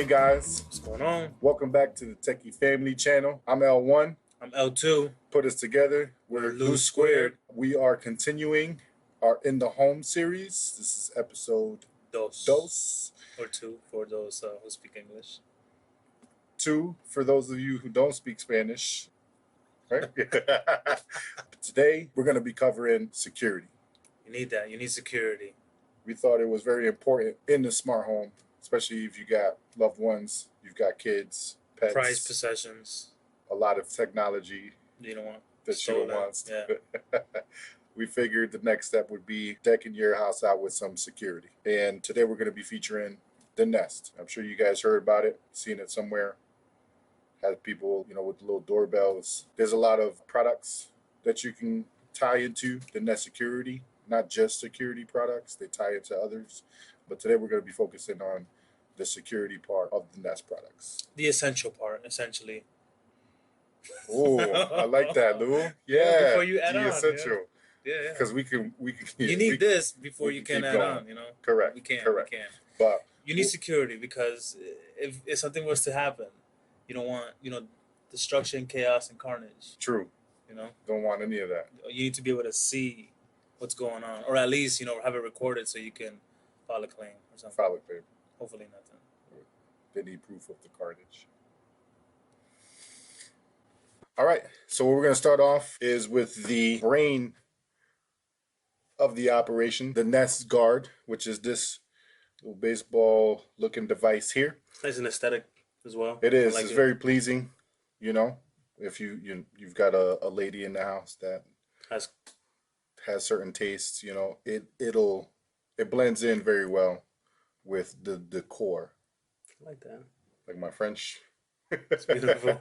Hey guys, What's going on? welcome back to the Techie Family channel. I'm L1. I'm L2. Put us together. We're We're Lou Lou Squared. Squared. We are continuing our In the Home series. This is episode Dos. Or two for those who speak English. 2 for those of you who don't speak Spanish. Right? Today we're going to be covering security. You need that. You need security. We thought it was very important in the smart home, especially if you got loved ones, you've got kids, pets, Prized possessions. a lot of technology You don't want that you stolen. don't want. Yeah. We figured the next step would be decking your house out with some security. And today we're going to be featuring the Nest. I'm sure you guys heard about it, seen it somewhere. Has people, with the little doorbells. There's a lot of products that you can tie into the Nest security, not just security products, they tie into others. But today we're going to be focusing on the security part of the Nest products. The essential part, essentially. Oh, I like that, Lou. Yeah, before you add the on, essential. Yeah. Because we can. You need this before you can add on, Correct. We can't. But you need security because if something was to happen, you don't want, destruction, chaos, and carnage. True. Don't want any of that. You need to be able to see what's going on, or at least have it recorded so you can file a claim or something. File a claim. Hopefully nothing. They need proof of the carnage. All right. So what we're going to start off is with the brain of the operation, the Nest Guard, which is this little baseball-looking device here. Nice and aesthetic as well. It is. It's very pleasing. If you've got a lady in the house that has certain tastes, it blends in very well with the decor. I like that. Like my French. It's beautiful.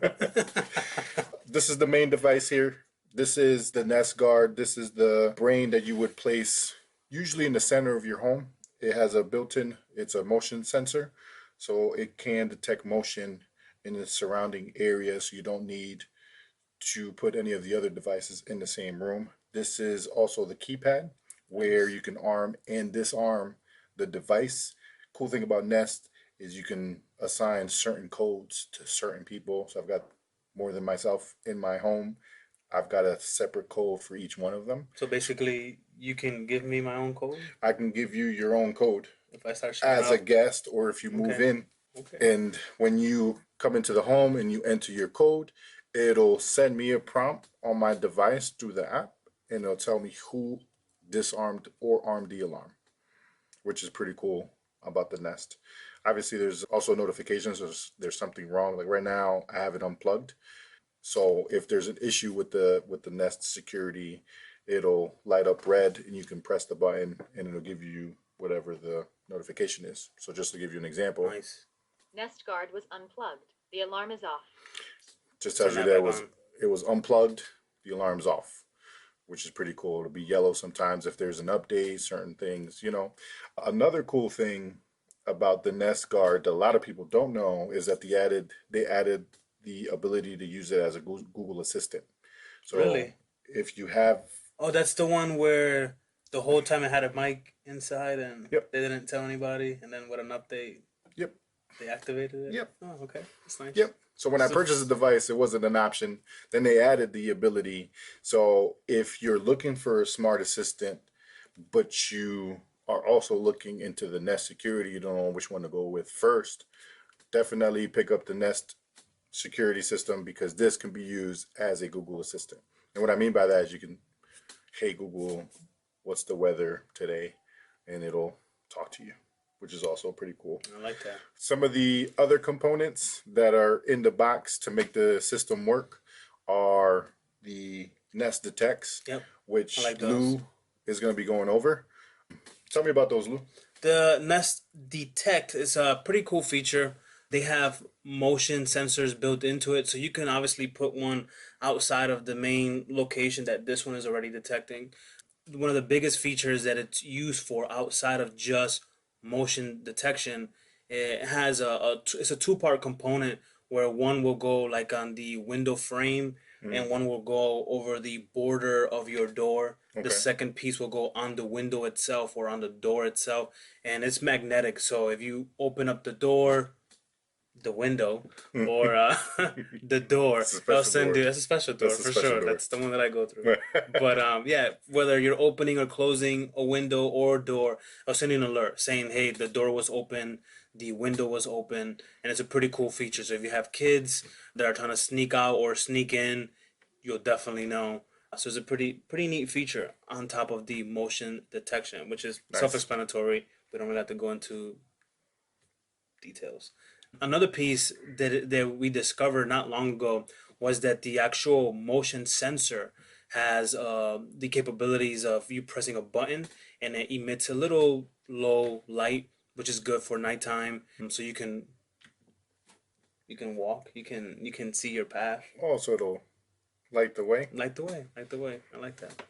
This is the main device here. This is the Nest Guard. This is the brain that you would place usually in the center of your home. It has a built-in, it's a motion sensor, so it can detect motion in the surrounding area, so you don't need to put any of the other devices in the same room. This is also the keypad where you can arm and disarm the device. Cool thing about Nest is you can assign certain codes to certain people. So I've got more than myself in my home. I've got a separate code for each one of them. So basically, you can give me my own code? I can give you your own code if I start as a guest, or if you move in. Okay. And when you come into the home and you enter your code, it'll send me a prompt on my device through the app, and it'll tell me who disarmed or armed the alarm, which is pretty cool about the Nest. Obviously, there's also notifications. There's something wrong. Like right now, I have it unplugged. So if there's an issue with the Nest security, it'll light up red, and you can press the button, and it'll give you whatever the notification is. So just to give you an example. Nice. Nest Guard was unplugged. The alarm is off. Just tells you that it was unplugged, the alarm's off, which is pretty cool. It'll be yellow sometimes if there's an update, certain things, Another cool thing about the Nest Guard that a lot of people don't know is that they added the ability to use it as a Google Assistant. So really? If you have... Oh, that's the one where the whole time it had a mic inside and Yep. They didn't tell anybody, and then with an update, Yep. They activated it? Yep. Oh, okay. That's nice. Yep. So when I purchased the device, it wasn't an option. Then they added the ability. So if you're looking for a smart assistant, but you are also looking into the Nest security, you don't know which one to go with first, definitely pick up the Nest security system, because this can be used as a Google Assistant. And what I mean by that is you can, hey Google, what's the weather today? And it'll talk to you, which is also pretty cool. I like that. Some of the other components that are in the box to make the system work are the Nest Detects, which Lou is going to be going over. Tell me about those, Lou. The Nest Detect is a pretty cool feature. They have motion sensors built into it, so you can obviously put one outside of the main location that this one is already detecting. One of the biggest features that it's used for outside of just motion detection, it has it's a two-part component where one will go like on the window frame and one will go over the border of your door. Okay. The second piece will go on the window itself or on the door itself, and it's magnetic. So if you open up the door, the window or the door, It's a they'll special send door. you. That's a special door That's a for special sure. door. That's the one that I go through. But yeah, whether you're opening or closing a window or door, I'll send you an alert saying, "Hey, the door was open, the window was open," and it's a pretty cool feature. So if you have kids that are trying to sneak out or sneak in, you'll definitely know. So it's a pretty neat feature on top of the motion detection, which is Nice. self-explanatory. We don't really have to go into details. Another piece that we discovered not long ago was that the actual motion sensor has the capabilities of you pressing a button and it emits a little low light, which is good for nighttime. So you can walk, you can see your path. Oh, so it'll light the way. Light the way, light the way. I like that.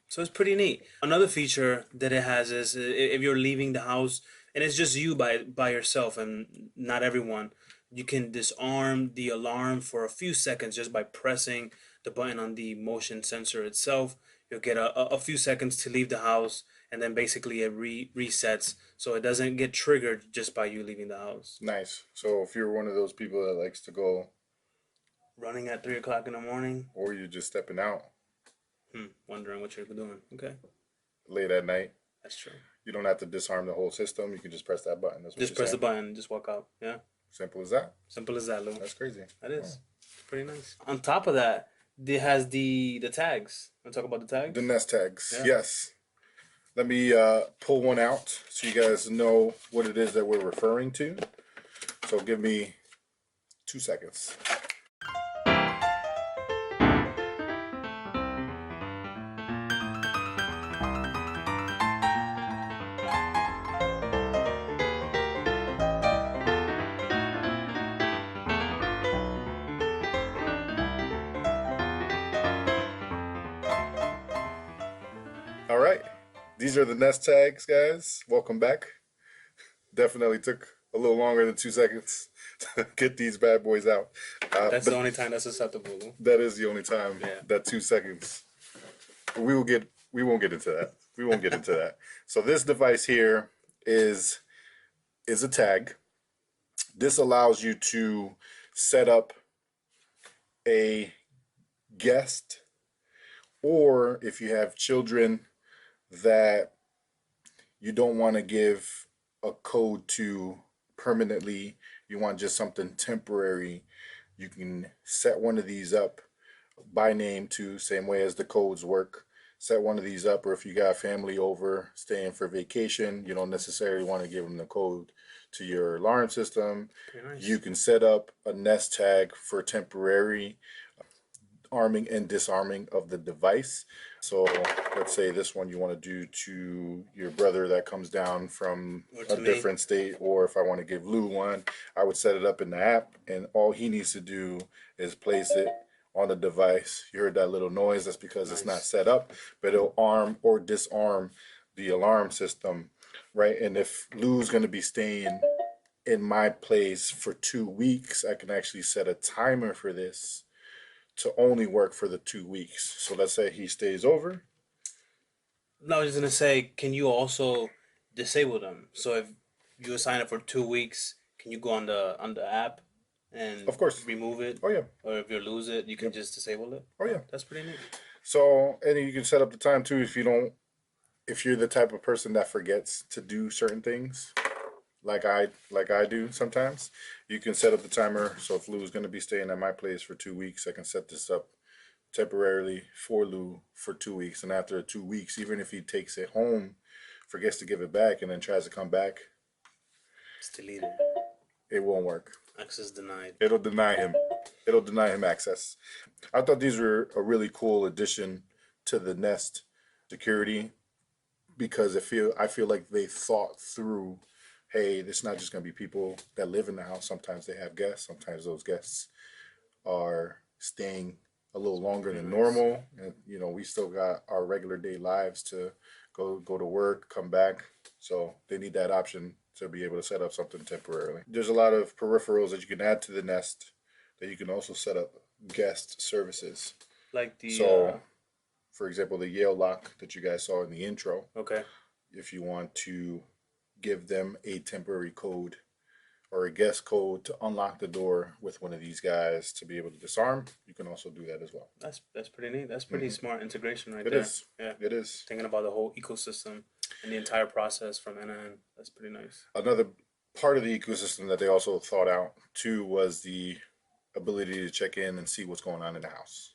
So it's pretty neat. Another feature that it has is if you're leaving the house and it's just you by yourself and not everyone, you can disarm the alarm for a few seconds just by pressing the button on the motion sensor itself. You'll get a few seconds to leave the house and then basically it resets so it doesn't get triggered just by you leaving the house. Nice. So if you're one of those people that likes to go, Running at 3 o'clock in the morning, or you're just stepping out wondering what you're doing. Okay, late at night, that's true. you don't have to disarm the whole system. You can just press that button. That's what Just you're press the saying. button and just walk out. Yeah, Simple as that. simple as that, Lou. That's crazy. That is pretty nice. On top of that, it has the tags. Want to talk about the tags? The Nest tags. Yeah. Yes. Let me pull one out so you guys know what it is that we're referring to. So give me 2 seconds. All right. These are the Nest tags, guys. Welcome back. Definitely took a little longer than 2 seconds to get these bad boys out. That's the But only time that's acceptable, Lou. that is the only time Yeah. that 2 seconds. We won't get into that. We won't get into that. So this device here is a tag. This allows you to set up a guest, or if you have children that you don't want to give a code to permanently, you want just something temporary, you can set one of these up by name too, same way as the codes work. Set one of these up, or if you got family over staying for vacation, you don't necessarily want to give them the code to your alarm system. Pretty nice. You can set up a Nest tag for temporary arming and disarming of the device. So let's say this one you want to do to your brother that comes down from Or to a me. different state, or if I want to give Lou one, I would set it up in the app, and all he needs to do is place it on the device. You heard that little noise, that's because it's not Nice. set up, but it'll arm or disarm the alarm system, right? And if Lou's going to be staying in my place for 2 weeks, I can actually set a timer for this to only work for the 2 weeks. So let's say he stays over. No, I was just gonna say, can you also disable them? So if you sign up for 2 weeks, can you go on the app and Of course. remove it? Oh yeah, Or if you lose it, you can just disable it. oh yeah. That's pretty neat. So, and you can set up the time too if you're the type of person that forgets to do certain things, like I do sometimes. You can set up the timer. So if Lou's going to be staying at my place for 2 weeks, I can set this up temporarily for Lou for 2 weeks. And after 2 weeks, even if he takes it home, forgets to give it back, and then tries to come back, It's deleted. it won't work. Access denied. It'll deny him. It'll deny him access. I thought these were a really cool addition to the Nest security, because I feel like they thought through, hey, it's not just going to be people that live in the house. Sometimes they have guests. Sometimes those guests are staying a little longer than normal, and we still got our regular day lives to go to work, come back. So they need that option to be able to set up something temporarily. There's a lot of peripherals that you can add to the Nest that you can also set up guest services. Like the So, for example, the Yale lock that you guys saw in the intro, okay. if you want to give them a temporary code or a guest code to unlock the door with one of these guys to be able to disarm, you can also do that as well. That's pretty neat. That's pretty smart integration right It there. is. Yeah. It is. Thinking about the whole ecosystem and the entire process from end to end. That's pretty nice. Another part of the ecosystem that they also thought out too was the ability to check in and see what's going on in the house.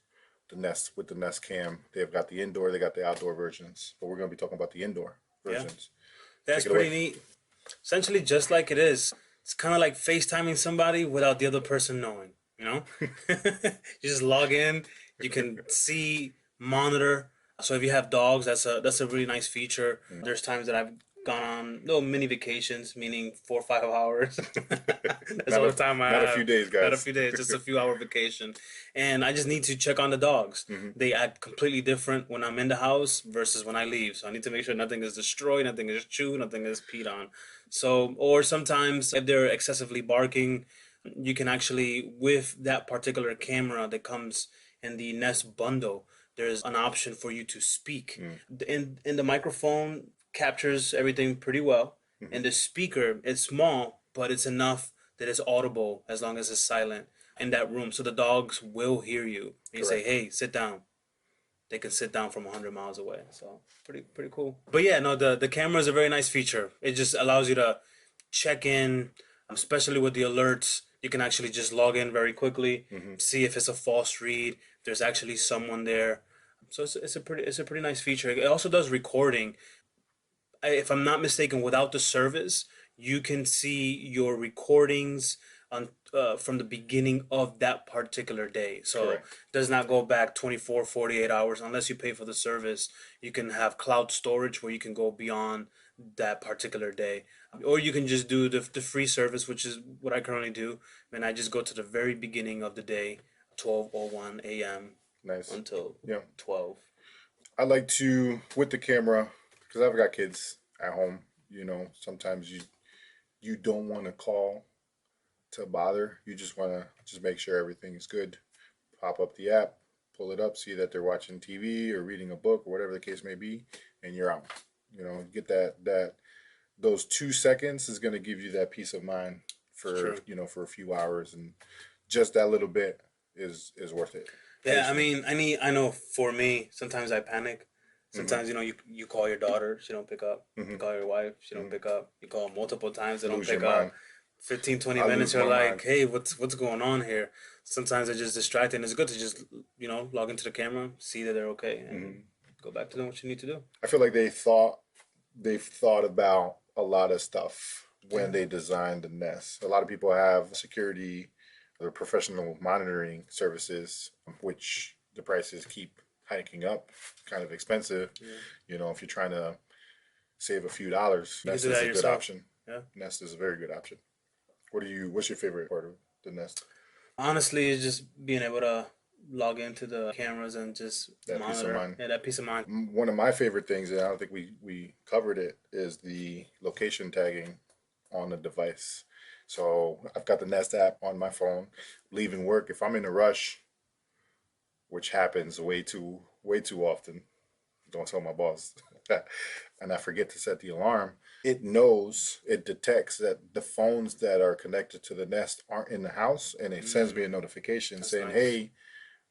The Nest, with the Nest Cam, they've got the indoor, they got the outdoor versions, but we're going to be talking about the indoor versions. That's Take it pretty away. neat. Essentially, just like it is, it's kind of like FaceTiming somebody without the other person knowing. You know, you just log in. You can see, monitor. So if you have dogs, that's a really nice feature. There's times that I've gone on little mini vacations, meaning 4 or 5 hours. That's all the time I have. Not a few days, guys. Not a few days, just a few hour vacation. And I just need to check on the dogs. They act completely different when I'm in the house versus when I leave. So I need to make sure nothing is destroyed, nothing is chewed, nothing is peed on. So, or sometimes if they're excessively barking, you can actually, with that particular camera that comes in the Nest bundle, there's an option for you to speak. In the microphone captures everything pretty well. And the speaker, it's small, but it's enough that it's audible as long as it's silent in that room. So the dogs will hear you. And you say, hey, sit down. They can sit down from 100 miles away. So pretty cool. But yeah, no, the camera is a very nice feature. It just allows you to check in, especially with the alerts. You can actually just log in very quickly, see if it's a false read, if there's actually someone there. So it's a pretty nice feature. It also does recording. If I'm not mistaken, without the service, you can see your recordings on from the beginning of that particular day. So Correct. it does not go back 24, 48 hours unless you pay for the service. You can have cloud storage where you can go beyond that particular day. Or you can just do the free service, which is what I currently do. And I just go to the very beginning of the day, 12:01 a.m. Nice. until Yeah. 12. I like to, with the camera, because I've got kids at home, you know, sometimes you don't want to call to bother. You just want to just make sure everything is good. Pop up the app, pull it up, see that they're watching TV or reading a book or whatever the case may be, and you're out. You know, get those 2 seconds is going to give you that peace of mind for, True. you know, for a few hours, and just that little bit is worth it. Yeah, I mean, I know for me, sometimes I panic. Sometimes, you know, you call your daughter, she don't pick up. You call your wife, she don't pick up. You call multiple times, they don't Lose your pick up. mind. 15, 20 I minutes, lose you're my like, mind. hey, what's going on here? Sometimes they're just distracted. And it's good to just, you know, log into the camera, see that they're okay, and go back to doing what you need to do. I feel like they've thought about a lot of stuff when they designed the Nest. A lot of people have security or professional monitoring services, which the prices keep hiking up, kind of expensive. You know, if you're trying to save a few dollars, You can Nest do is that a good yourself. option. Yeah. Nest is a very good option. What's your favorite part of the Nest? Honestly, it's just being able to log into the cameras and just That peace of monitor. mind. Yeah, that peace of mind. One of my favorite things, and I don't think we covered it, is the location tagging on the device. So I've got the Nest app on my phone. Leaving work, if I'm in a rush, which happens way too often, don't tell my boss, and I forget to set the alarm, it detects that the phones that are connected to the Nest aren't in the house, and it sends me a notification saying, nice. hey,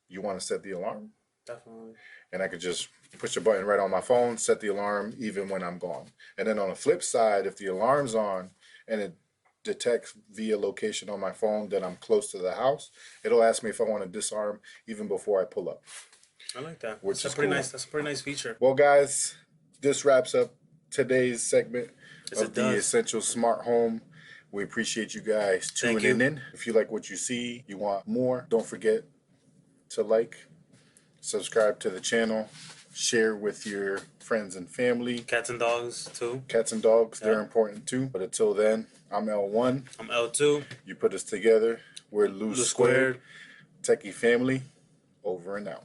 you want to set the alarm? Definitely. And I could just push a button right on my phone, set the alarm even when I'm gone. And then on the flip side, if the alarm's on and it detects via location on my phone that I'm close to the house, it'll ask me if I want to disarm even before I pull up. I like that. Which That's is a pretty cool. nice. That's a pretty nice feature. Well, guys, this wraps up today's segment Yes, of it the does. Essential Smart Home. We appreciate you guys Thank tuning you. in. If you like what you see, you want more, don't forget to like, subscribe to the channel, share with your friends and family. Cats and dogs too. Cats and dogs, they're Yeah. important too. But until then, I'm L1. I'm L2. You put us together. We're Loose Loose Squared. Squared. Techie family, over and out.